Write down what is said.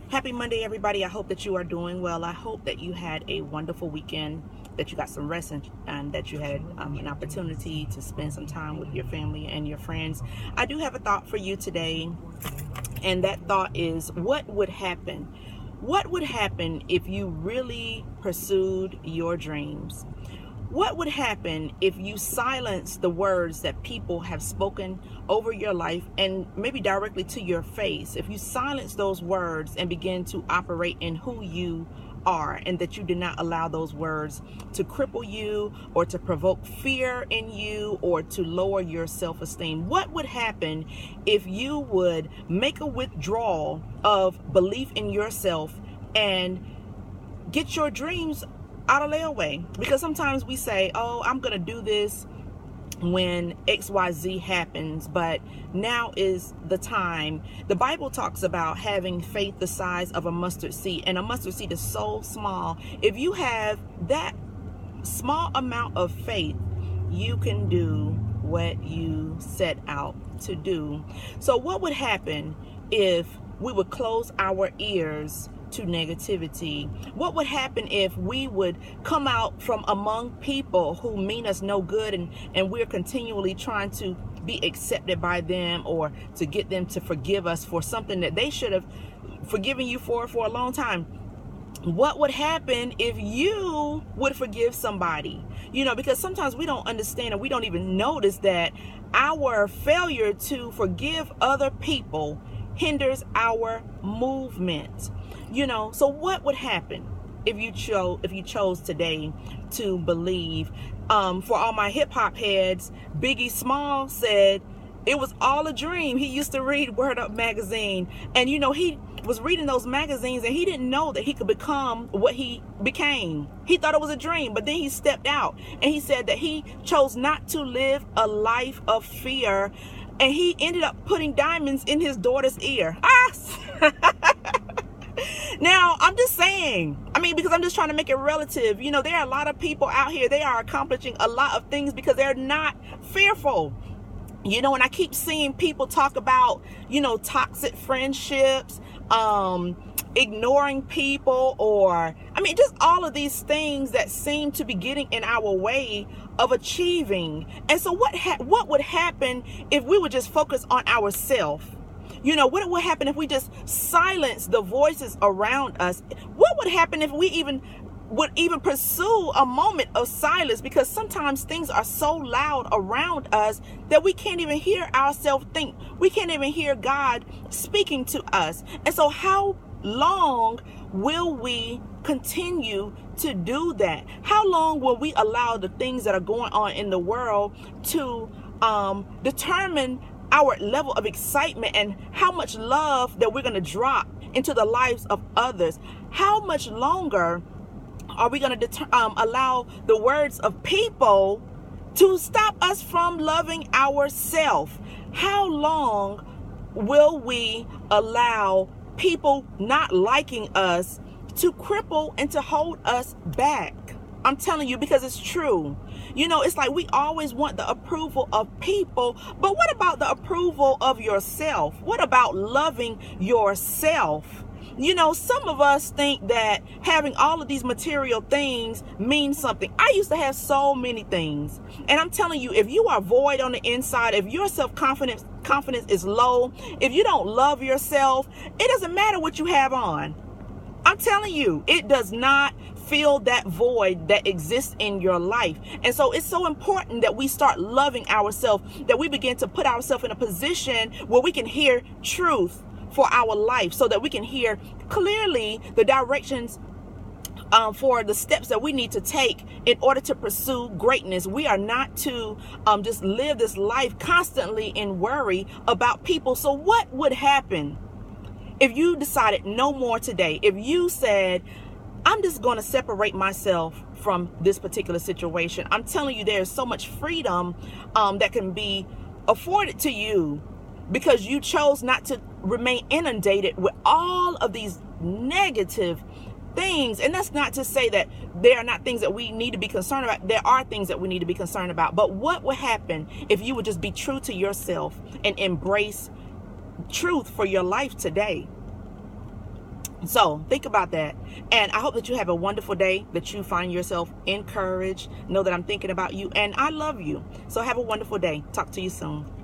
Happy Monday, everybody. I hope that you are doing well. I hope that you had a wonderful weekend, that you got some rest, and that you had an opportunity to spend some time with your family and your friends. I do have a thought for you today, and that thought is, what would happen? What would happen if you really pursued your dreams? What would happen if you silence the words that people have spoken over your life and maybe directly to your face? If you silence those words and begin to operate in who you are, and that you did not allow those words to cripple you or to provoke fear in you or to lower your self-esteem? What would happen if you would make a withdrawal of belief in yourself and get your dreams out of layaway? Because sometimes we say, oh, I'm gonna do this when XYZ happens, but now is the time. The Bible talks about having faith the size of a mustard seed, and a mustard seed is so small. If you have that small amount of faith, you can do what you set out to do. So what would happen if we would close our ears to negativity? What would happen if we would come out from among people who mean us no good, and we're continually trying to be accepted by them or to get them to forgive us for something that they should have forgiven you for a long time? What would happen if you would forgive somebody? Because sometimes we don't understand, and we don't even notice that our failure to forgive other people hinders our movement. So what would happen if you chose today to believe? For all my hip hop heads, Biggie Small said it was all a dream. He used to read Word Up magazine, and he was reading those magazines, and he didn't know that he could become what he became. He thought it was a dream, but then he stepped out, and he said that he chose not to live a life of fear, and he ended up putting diamonds in his daughter's ear. Now, I'm just saying, because I'm just trying to make it relative. There are a lot of people out here, they are accomplishing a lot of things because they're not fearful. And I keep seeing people talk about, toxic friendships, ignoring people, or, just all of these things that seem to be getting in our way of achieving. And so what would happen if we would just focus on ourselves? What would happen if we just silence the voices around us? What would happen if we would even pursue a moment of silence? Because sometimes things are so loud around us that we can't even hear ourselves think. We can't even hear God speaking to us. And so how long will we continue to do that? How long will we allow the things that are going on in the world to determine our level of excitement and how much love that we're going to drop into the lives of others? How much longer are we going to allow the words of people to stop us from loving ourselves? How long will we allow people not liking us to cripple and to hold us back? I'm telling you, because it's true. It's like we always want the approval of people, but what about the approval of yourself? What about loving yourself? Some of us think that having all of these material things means something. I used to have so many things, and I'm telling you, if you are void on the inside, if your self-confidence is low, if you don't love yourself, it doesn't matter what you have on. I'm telling you, it does not fill that void that exists in your life. And so it's so important that we start loving ourselves, that we begin to put ourselves in a position where we can hear truth for our life, so that we can hear clearly the directions for the steps that we need to take in order to pursue greatness. We are not to just live this life constantly in worry about people. So what would happen if you decided no more today? If you said, I'm just going to separate myself from this particular situation. I'm telling you, there's so much freedom that can be afforded to you because you chose not to remain inundated with all of these negative things. And that's not to say that there are not things that we need to be concerned about. There are things that we need to be concerned about. But what would happen if you would just be true to yourself and embrace truth for your life today? So think about that. And I hope that you have a wonderful day, that you find yourself encouraged. Know that I'm thinking about you and I love you. So have a wonderful day. Talk to you soon.